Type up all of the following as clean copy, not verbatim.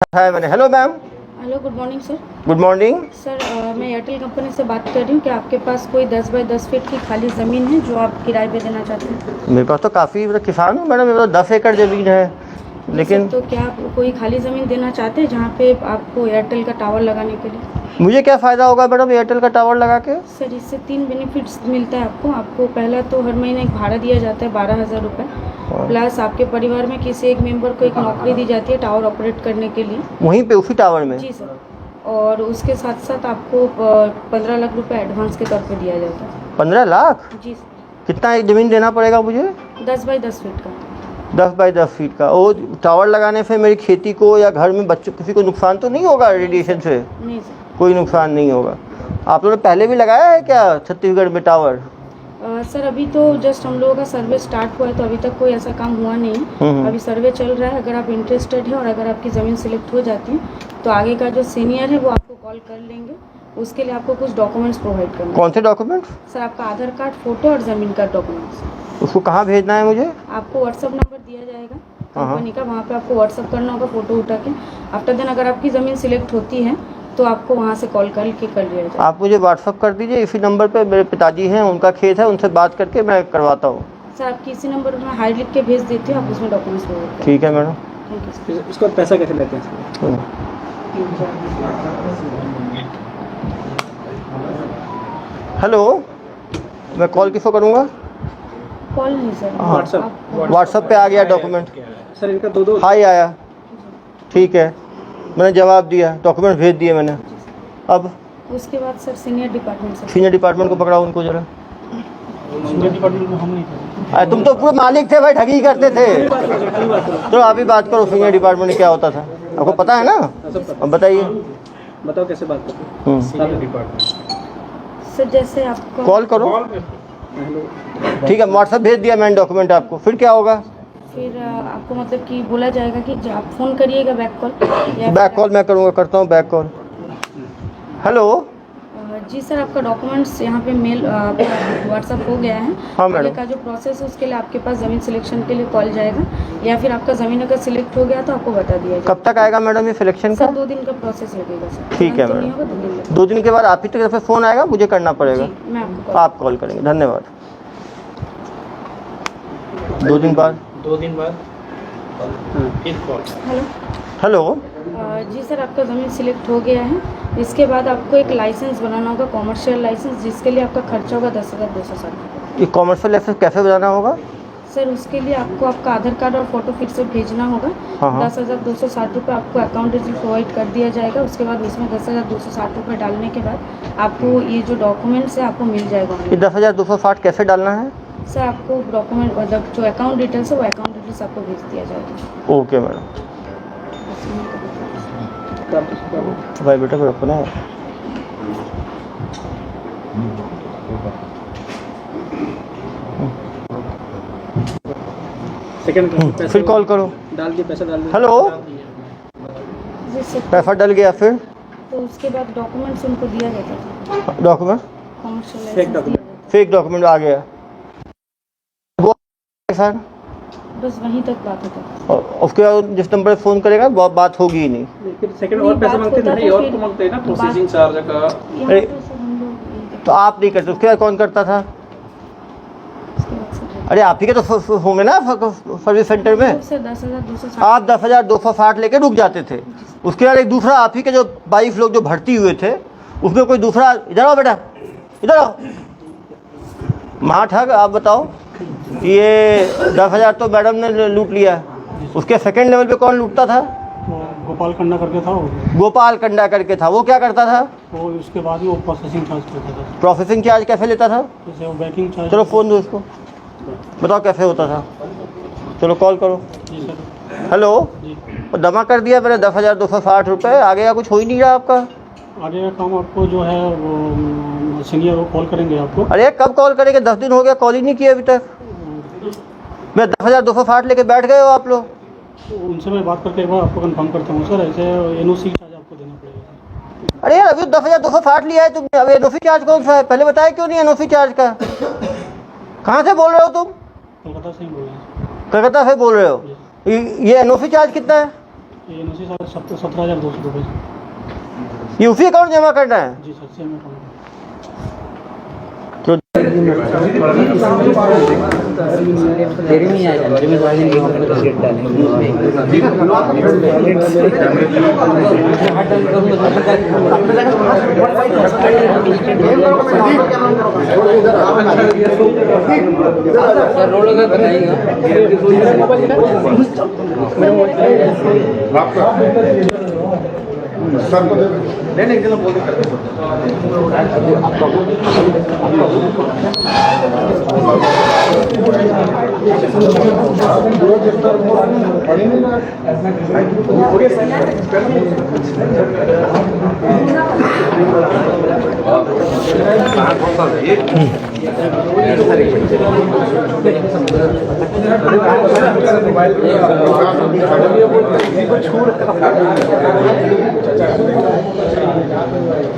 है मैंने। Hello ma'am. Hello, good morning sir. Good morning sir मैं एयरटेल कंपनी से बात कर रही हूँ। क्या आपके पास कोई 10 बाई 10 फीट की खाली ज़मीन है जो आप किराए पे देना चाहते हैं? मेरे पास तो काफ़ी, मतलब किसान हूँ मैडम, मेरे पास 10 एकड़ ज़मीन है। जी लेकिन सर, तो क्या आप कोई खाली ज़मीन देना चाहते हैं जहाँ पे आपको एयरटेल का टावर लगाने के लिए? मुझे क्या फ़ायदा होगा मैडम एयरटेल का टावर लगा के? सर इससे 3 बेनिफिट्स मिलता है आपको। पहला तो हर महीने एक भाड़ा दिया जाता है 12,000 रुपये। प्लस आपके परिवार में किसी एक मेंबर को एक नौकरी दी जाती है टावर ऑपरेट करने के लिए। वहीं पे उसी टावर में? जी सर। और उसके साथ साथ आपको 15 लाख रुपए एडवांस के तौर पे दिया जाता है। 15 लाख? जी सर। कितना एक ज़मीन देना पड़ेगा मुझे? 10 बाई 10 फीट का। 10 बाई 10 फीट का। वो टावर लगाने से मेरी खेती को या घर में बच्चों किसी को नुकसान तो नहीं होगा रेडिएशन से? नहीं सर। कोई नुकसान नहीं होगा। आप लोगों ने पहले भी लगाया है क्या छत्तीसगढ़ में टावर? सर अभी तो जस्ट हम लोगों का सर्वे स्टार्ट हुआ है, तो अभी तक कोई ऐसा काम हुआ नहीं है। अभी सर्वे चल रहा है। अगर आप इंटरेस्टेड है और अगर आपकी ज़मीन सिलेक्ट हो जाती है तो आगे का जो सीनियर है वो आपको कॉल कर लेंगे। उसके लिए आपको कुछ डॉक्यूमेंट्स प्रोवाइड करना है। कौन से डॉक्यूमेंट्स? सर आपका आधार कार्ड, फोटो और ज़मीन का डॉक्यूमेंट्स। उसको कहाँ भेजना है मुझे? आपको व्हाट्सअप नंबर दिया जाएगा कंपनी का, वहाँ पे आपको व्हाट्सअप करना होगा फ़ोटो उठा के। आफ्टर देन अगर आपकी ज़मीन सिलेक्ट होती है तो आपको वहाँ से कॉल करके कर लिया जाएगा। आप मुझे व्हाट्सअप कर दीजिए। इसी नंबर पे मेरे पिताजी हैं, उनका खेत है, उनसे बात करके मैं करवाता हूँ। सर आपकी इसी नंबर पर मैं हाई लिख के भेज देती हूँ, आप उसमें डॉक्यूमेंट्स प्रोवाइड करें। ठीक है मैडम। Thank you sir. इसका पैसा कैसे लेते हैं? हेलो, मैं कॉल किसको करूँगा? कॉल नहीं सर, हाँ। व्हाट्सएप। व्हाट्सएप पे आ गया डॉक्यूमेंट। सर इनका दो हाई आया, ठीक है, मैंने जवाब दिया, डॉक्यूमेंट भेज दिए मैंने। अब उसके बाद सर सीनियर डिपार्टमेंट से। सीनियर डिपार्टमेंट को पकड़ाओ उनको जरा। सीनियर डिपार्टमेंट में हम नहीं थे। अरे तुम तो पूरे मालिक थे भाई, ठगी करते थे। तो आप ही बात करो, सीनियर डिपार्टमेंट में क्या होता था आपको पता है ना? अब बताइए। बताओ कैसे बात करते हैं? सीनियर डिपार्टमेंट सर जैसे आपको कॉल करो। ठीक है, व्हाट्सएप भेज दिया मैंने डॉक्यूमेंट आपको। फिर क्या होगा? फिर आपको मतलब कि बोला जाएगा कि आप फ़ोन करिएगा बैक कॉल या बैक कॉल मैं करूँगा, करता हूँ बैक कॉल। हेलो। जी सर, आपका डॉक्यूमेंट्स यहाँ पे मेल व्हाट्सअप हो गया है। हाँ आगे मैडम। का जो प्रोसेस है उसके लिए आपके पास ज़मीन सिलेक्शन के लिए कॉल जाएगा, या फिर आपका ज़मीन अगर सिलेक्ट हो गया तो आपको बता दिया जाएगा। कब तक आएगा मैडम ये सिलेक्शन का? सर 2 दिन का प्रोसेस लगेगा सर। ठीक है तुरंत तो नहीं मैडम। होगा, 2 दिन लगेगा। 2 दिन के बाद आप ही की तरफ से फ़ोन आएगा, मुझे करना पड़ेगा? जी मैं आपको आप कॉल करेंगे, धन्यवाद। 2 दिन बाद? 2 दिन बाद फिर कॉल। हेलो। हेलो। जी सर, आपका ज़मीन सिलेक्ट हो गया है। इसके बाद आपको एक लाइसेंस बनाना होगा, कॉमर्शियल लाइसेंस, जिसके लिए आपका खर्चा होगा 10,260। ये कॉमर्शियल लाइसेंस कैसे बनाना होगा? सर उसके लिए आपको आपका आधार कार्ड और फोटो फिर से भेजना होगा। हाँ। 10,260 रुपये आपको अकाउंट डिटेल प्रोवाइड कर दिया जाएगा। उसके बाद उसमें 10,260 रुपये डालने के बाद आपको ये जो डॉक्यूमेंट्स है आपको मिल जाएगा। ये 10,260 कैसे डालना है? सर आपको डॉक्यूमेंट मतलब जो अकाउंट डिटेल्स है वो अकाउंट डिटेल्स आपको भेज दिया जाएगा। Okay madam. भाई बेटा को रखो ना। सेकंड फिर कॉल करो। डाल दिए, पैसा डाल दिए। हेलो। जी सर, पैसा डल गया, फिर तो उसके बाद डॉक्यूमेंट्स उनको दिया जाता था, डॉक्यूमेंट? कॉमर्शियल फेक लाइसेंस दिया डॉक्यूमेंट। जाता फेक डॉक्यूमेंट आ गया वो सर। था। बस वहीं तक बात होता था। और उसके बाद जिस नंबर पे फ़ोन करेगा बात होगी ही नहीं। फिर सेकंड नहीं, और पैसा बात मांगते होता नहीं, था और फिर तो मांगते हैं ना बात- प्रोसेसिंग चार्ज का। यहाँ अरे, पे सर हम लोग तो आप नहीं करते, उसके बाद कौन करता था? उसके बाद सर अरे आप ही के तो होंगे ना सर्विस सेंटर में। सर 10,260। आप 10,260 लेके रुक जाते थे। उसके बाद एक दूसरा आप ही के जो 22 लोग जो भर्ती हुए थे, उसमें कोई दूसरा, इधर आओ बेटा, इधर आओ। महाठग, आप बताओ, ये 10,000 तो मैडम ने लूट लिया। उसके सेकंड लेवल पे कौन लूटता था? गोपाल कंडा करके था वो। गोपाल कंडा करके था। वो क्या करता था? वो उसके बाद ही वो प्रोसेसिंग चार्ज करता था। प्रोसेसिंग चार्ज कैसे लेता था? जैसे वो बैकिंग चार्ज। चलो फ़ोन दो उसको, बताओ कैसे होता था। चलो कॉल करो। जी सर। हेलो। जी। वो जमा कर दिया मैंने 10,260 रुपये। आगे का कुछ हो ही नहीं रहा आपका। आगे का काम आपको जो है वो सीनियर वो कॉल करेंगे आपको। अरे कब कॉल करेंगे? 10 दिन हो गया, कॉल ही नहीं किया अभी तक। मैं 10,260 लेके बैठ गए हो आप लोग। उनसे मैं बात करके एक बार आपको कंफर्म करता हूँ सर। ऐसे एनओसी चार्ज आपको देना पड़ेगा। अरे यार अभी 10,260 लिया है तुमने, अब एनओसी चार्ज कौन सा है? पहले बताया क्यों नहीं एनओसी चार्ज का? कहाँ से बोल रहे हो तुम? कोलकाता से ही बोल रहे हैं। कलकत्ता से बोल रहे हो? ये एनओसी चार्ज कितना है? ये एनओसी सर 17,200 रुपये। ये उसी अकाउंट जमा करना है? जी सर, सेम अकाउंट। तो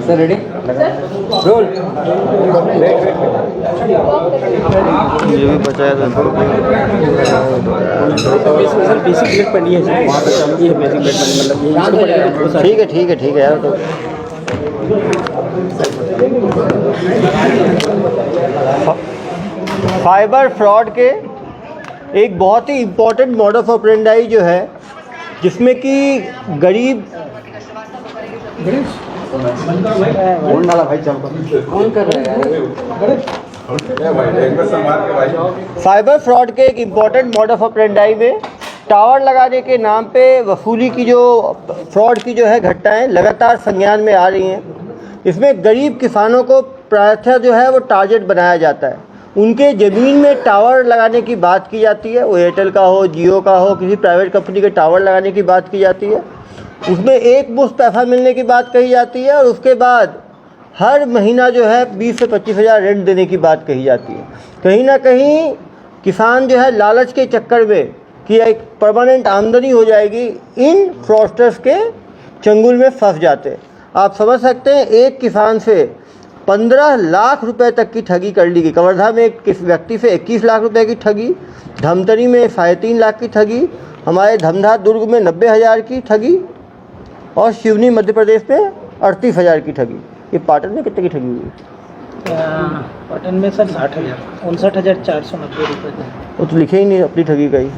सर रेडी रोल। ये भी बचाया था। सर बेसिक रेट पर नहीं है सर, वहाँ पे चालू है बेसिक रेट मतलब ये इसको पड़ेगा। ठीक है ठीक है ठीक है यार। तो साइबर फ्रॉड के एक बहुत ही इम्पोर्टेंट मॉडस ऑपरेंडाई जो है, जिसमें कि गरीब कौन कर रहा है? साइबर फ्रॉड के एक इम्पोर्टेंट मॉडस ऑपरेंडाई में टावर लगाने के नाम पे वसूली की जो फ्रॉड की जो है घटनाएं लगातार संज्ञान में आ रही हैं। इसमें गरीब किसानों को प्रायः जो है वो टारगेट बनाया जाता है। उनके ज़मीन में टावर लगाने की बात की जाती है, वो एयरटेल का हो, जियो का हो, किसी प्राइवेट कंपनी के टावर लगाने की बात की जाती है। उसमें एक मुश्त पैसा मिलने की बात कही जाती है और उसके बाद हर महीना जो है 20 से 25 हज़ार रेंट देने की बात कही जाती है। कहीं ना कहीं किसान जो है लालच के चक्कर में कि एक परमानेंट आमदनी हो जाएगी, इन फ्रॉडस्टर्स के चंगुल में फंस जाते हैं। आप समझ सकते हैं, एक किसान से 15 लाख रुपए तक की ठगी कर ली गई। कवर्धा में एक व्यक्ति से 21 लाख रुपए की ठगी, धमतरी में 3.5 लाख की ठगी, हमारे धमधा दुर्ग में 90,000 की ठगी और शिवनी मध्य प्रदेश में 38,000 की ठगी। ये पाटन में कितने की ठगी हुई? पाटन में सर 60,000 59,490 रुपये थे। वो तो लिखे ही नहीं अपनी ठगी का ही।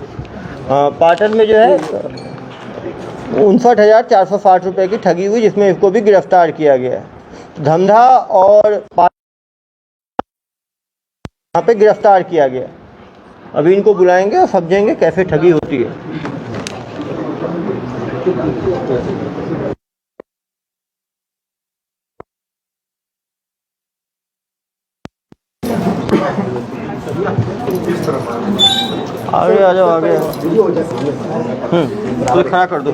हाँ, पाटन में जो है 59,460 रुपये की ठगी हुई, जिसमें इसको भी गिरफ्तार किया गया है। धमधा और यहाँ पे गिरफ्तार किया गया। अभी इनको बुलाएंगे और समझेंगे कैसे ठगी होती है। आगे आ जाओ, आगे तो खड़ा कर दो।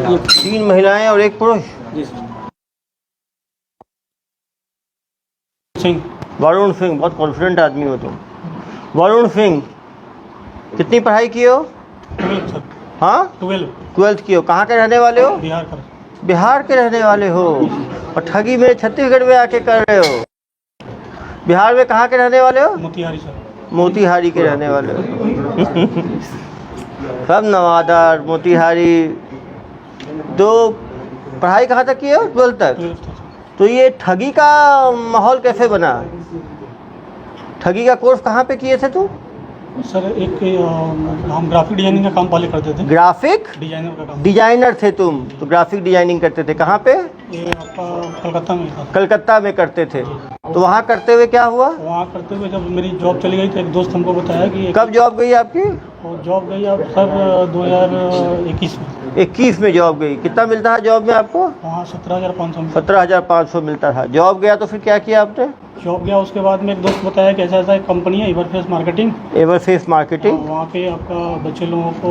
ये 3 महिलाएं और 1 पुरुष। सिंह, वरुण सिंह, बहुत कॉन्फिडेंट आदमी हो तुम। वरुण सिंह, कितनी पढ़ाई की हो? 12 सर। हाँ, 12th की हो। कहाँ के रहने वाले हो? बिहार का। बिहार के रहने वाले हो और ठगी में छत्तीसगढ़ में आके कर रहे हो। बिहार में कहाँ के रहने वाले हो? मोतिहारी सर। मोतिहारी के रहने वाले हो। सब नवादा, मोतिहारी। तो पढ़ाई कहाँ तक की हो? 12th तक। 12th तक। तो ये ठगी का माहौल कैसे बना? ठगी का कोर्स कहाँ पे किए थे तुम? सर एक हम ग्राफिक डिजाइनिंग का काम पहले करते थे। ग्राफिक डिजाइनर का काम। डिजाइनर थे तुम, तो ग्राफिक डिजाइनिंग करते थे। कहाँ पे? ये आपका कलकत्ता में था। कलकत्ता में करते थे। तो वहाँ करते हुए क्या हुआ? वहाँ करते हुए जब मेरी जॉब चली गई तो एक दोस्त हमको बताया कि कब जॉब गई आपकी? वो जॉब गई अब सर 2021 में। 21 में जॉब गई। कितना मिलता है जॉब में आपको? वहाँ 17,500 में। 17,500 मिलता था। जॉब गया तो फिर क्या किया आपने? जॉब गया, उसके बाद में एक दोस्त बताया कि ऐसा ऐसा एक कंपनी है एवरफेस मार्केटिंग। एवरफेस मार्केटिंग। वहाँ पे आपका बच्चे लोगों को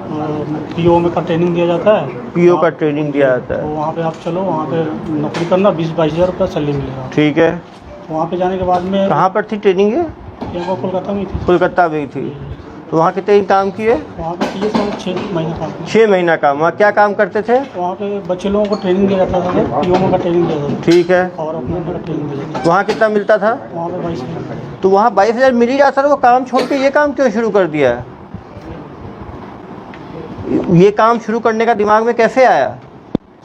पीओ में का ट्रेनिंग दिया जाता है। पीओ का ट्रेनिंग दिया जाता तो है, वहाँ पे आप चलो, वहाँ पे नौकरी करना, 20-22 हज़ार रुपये सैलरी मिलेगा। ठीक है। वहाँ पे जाने के बाद में कहाँ पर थी ट्रेनिंग ये? ये वो कोलकाता में ही थी। कोलकाता में ही थी। तो वहाँ कितने दिन काम किए? वहाँ पे किए सर 6 महीना काम किया। 6 महीना काम। वहाँ क्या काम करते थे? वहाँ पे बच्चे लोगों को ट्रेनिंग दिया जाता था, पीओ का ट्रेनिंग दिया जाता ठीक है। था और अपने का ट्रेनिंग दिया जाता वहाँ कितना मिलता था? था। वहाँ पे 22 हज़ार। तो वहाँ 22,000 मिल ही जाता था, वो काम छोड़ के ये काम क्यों शुरू कर दिया? ये काम शुरू करने का दिमाग में कैसे आया?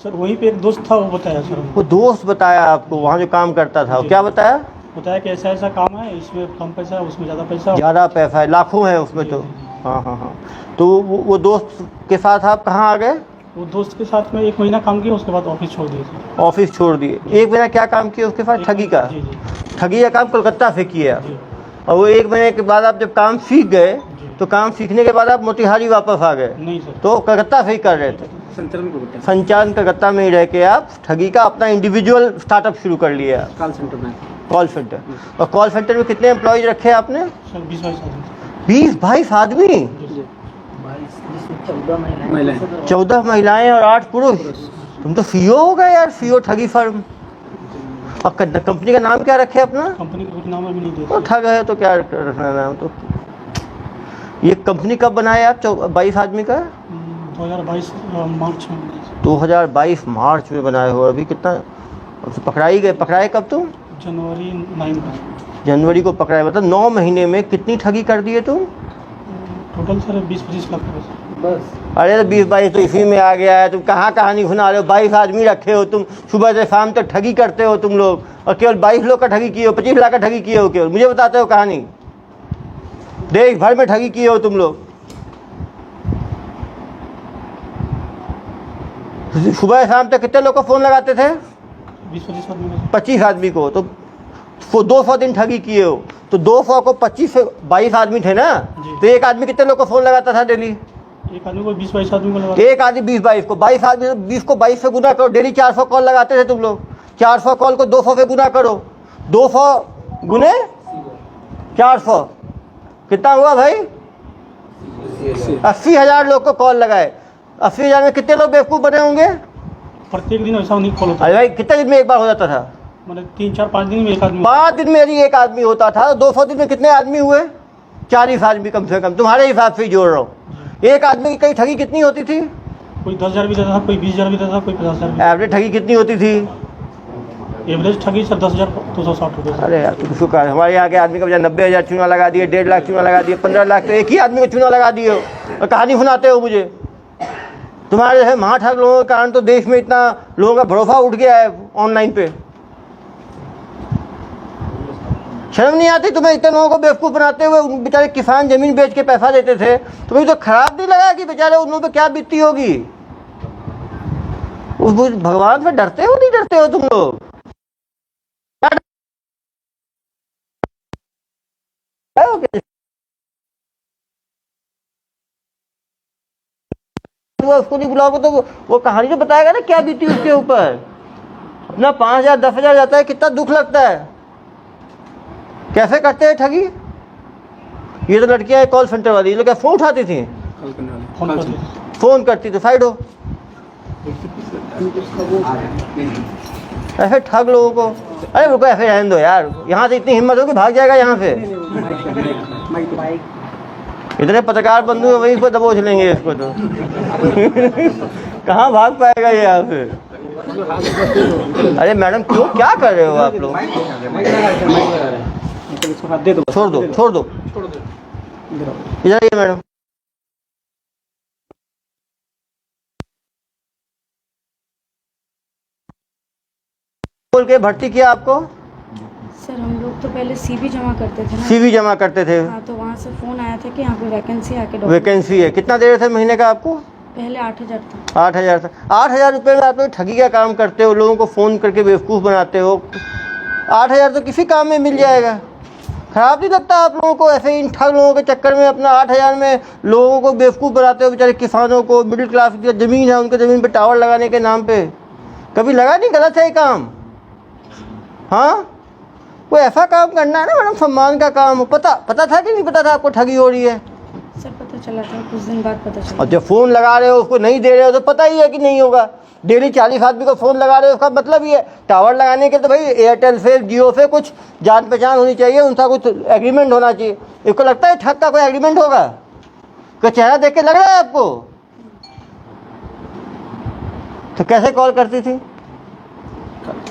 सर वहीं पे एक दोस्त था, वो बताया सर हमको। वो दोस्त बताया आपको वहाँ जो काम करता था? वो क्या बताया? बताया कि ऐसा ऐसा काम है, इसमें कम पैसा है, उसमें ज़्यादा पैसा है। ज़्यादा पैसा है, लाखों है उसमें तो। हाँ हाँ हाँ। तो वो दोस्त के साथ आप कहाँ आ गए? वो दोस्त के साथ में 1 महीना काम किया, उसके बाद ऑफिस छोड़ दिए थे। ऑफिस छोड़ दिए। 1 महीना क्या काम किया उसके साथ? ठगी का। जी जी ठगी का काम कोलकाता से किया। जी और वो 1 महीने के बाद आप जब काम सीख गए तो काम सीखने के बाद आप मोतिहारी वापस आ गए, नहीं सर। तो कलकत्ता से ही कर रहे थे? संचालन कलकत्ता में ही रह के आप ठगी का अपना इंडिविजुअल स्टार्टअप शुरू कर लिया। कॉल सेंटर में। Call centre. और कॉल सेंटर में कितने एम्प्लॉयज रखे आपने? सर 20-22 आदमी। 20-22 आदमी? 14 महिलाएं और 8 पुरुष। तुम तो सीईओ हो गए यार, सीईओ ठगी फर्म। और कंपनी का नाम क्या रखे अपना? कंपनी का कुछ नाम अभी नहीं तो दिया। ठग है तो क्या रखना नाम? तो ये कंपनी कब बनाया आप 22 आदमी का? 2022 मार्च में। 2022 मार्च में बनाए हो। अभी कितना पकड़ाई गए? पकड़ाए कब तुम? जनवरी 9 को। जनवरी को पकड़ाए, मतलब 9 महीने में कितनी ठगी कर दिए तुम? टोटल सर 20-25 लाख रुपये। बस। अरे तो 20-22 तो इसी में आ गया है। तुम कहाँ कहानी सुना रहे हो? 22 आदमी रखे हो तुम, सुबह से शाम तक ठगी करते हो तुम लोग, और केवल 22 लोग का ठगी किए हो, 25 लाख का ठगी किए हो केवल। मुझे बताते हो कहानी? देश भर में ठगी किए हो तुम लोग। सुबह शाम तक कितने लोग को फ़ोन लगाते थे? 20-25 आदमी का। 25 आदमी को। तो 200 दिन ठगी किए हो, तो 200 को 25 से 22 आदमी थे ना, जी। तो एक आदमी कितने लोग को फ़ोन लगाता था डेली? एक आदमी को 20-22 आदमी को लगा। एक आदमी 20-22 को, 22 आदमी, 20 को 22 से गुना करो, डेली 400 कॉल लगाते थे तुम लोग। 400 कॉल को 200 से गुना करो, 200 गुने 400 कितना हुआ भाई? 80,000 लोग को कॉल लगाए। 80,000 में कितने लोग बेवकूफ़ बने होंगे? प्रत्येक दिन ऐसा नहीं कॉल होता। अरे भाई कितने दिन में एक बार हो जाता था? मतलब 3-4-5 दिन में एक आदमी। 5 दिन में यदि एक आदमी होता था, 200 दिन में कितने आदमी हुए? 40 आदमी कम से कम, तुम्हारे हिसाब से ही जोड़ रहा हूँ। एक आदमी की कई ठगी कितनी होती थी? कोई 10,000 भी देता था, कोई 20,000 भी देता था, कोई 50,000 भी। एवरेज ठगी कितनी होती थी? एवरेज ठगी सर 10,260 रुपये। अरे यार तुम उसको कहा, हमारे यहाँ के आदमी का बजाय 90,000 चूना लगा दिए, 1.5 लाख चूना लगा दिए, 15 लाख तो एक ही आदमी को चूना लगा दिए हो, और कहानी सुनाते हो मुझे। तुम्हारे जो है महाठग लोगों के कारण तो देश में इतना लोगों का भरोसा उठ गया है ऑनलाइन पे। शर्म नहीं आती तुम्हें? इतने लोगों को बेवकूफ़ बनाते हुए। उन बेचारे किसान ज़मीन बेच के पैसा देते थे, तुम्हें तो खराब नहीं लगा कि बेचारे उन लोगों पे क्या बीतती होगी? उस भगवान से डरते हो नहीं डरते हो तुम लोग? उसको नहीं बुलाओगे तो वो कहानी तो बताएगा ना क्या बीती उसके ऊपर। अपना 5,000 10,000 जाता है, कितना दुख लगता है। कैसे करते हैं ठगी? ये तो लड़कियां हैं कॉल सेंटर वाली, ये लोग क्या फ़ोन उठाती थी? फ़ोन करती तो साइड हो। ऐसे ठग लोगों को। अरे रुको, ऐसे रहने दो यार, यहाँ से इतनी हिम्मत हो कि भाग जाएगा यहाँ से। इतने पत्रकार बंधु हैं, वहीं पर दबोच लेंगे इसको तो। कहाँ भाग पाएगा ये यहाँ से? अरे मैडम क्यों, क्या कर रहे हो आप लोग? छोड़ दो छोड़ दो, इधर आइए मैडम। बोल के भर्ती किया आपको? सर हम लोग तो पहले सीवी जमा करते थे ना। सीवी जमा करते थे? हाँ, तो वहाँ से फ़ोन आया था कि यहाँ पे वैकेंसी आके वैकेंसी है। कितना दे रहे थे महीने का आपको? पहले 8,000 था। 8,000 था। 8,000 रुपये में आप लोग ठगी का काम करते हो, लोगों को फ़ोन करके बेवकूफ़ बनाते हो। 8,000 तो किसी काम में मिल जाएगा। खराब नहीं लगता आप लोगों को? ऐसे इन ठग लोगों के चक्कर में अपना 8,000 में लोगों को बेवकूफ़ बनाते हो। बेचारे किसानों को, मिडिल क्लास की ज़मीन है उनके ज़मीन पे टावर लगाने के नाम पे। कभी लगा नहीं गलत है ये काम? हाँ, कोई ऐसा काम करना है ना मैडम, सम्मान का काम हो। पता था कि नहीं पता था आपको ठगी हो रही है? सर पता पता चला था, कुछ दिन बाद पता चला। और जब फ़ोन लगा रहे हो उसको नहीं दे रहे हो तो पता ही है कि नहीं होगा। डेली 40 आदमी को फ़ोन लगा रहे हो, उसका मतलब ही है टावर लगाने के तो भाई एयरटेल से जियो से कुछ जान पहचान होनी चाहिए, उनका कुछ एग्रीमेंट होना चाहिए। इसको लगता है ठग का कोई एग्रीमेंट होगा? कोई चेहरा देख के लग रहा है आपको? तो कैसे कॉल करती थी?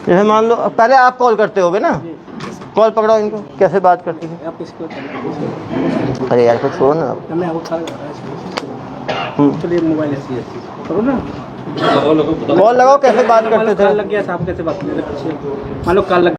जैसे मान लो पहले आप कॉल करते होगे ना, कॉल पकड़ो इनको, कैसे बात करती थी? आप इसको अरे यार कुछ छोड़ो ना। मैं आपको चलिए मोबाइल ऐसी करो ना, कॉल लगाओ, कैसे बात करते थे? लग गया साहब, कैसे बात करते थे? मान लो कॉल लग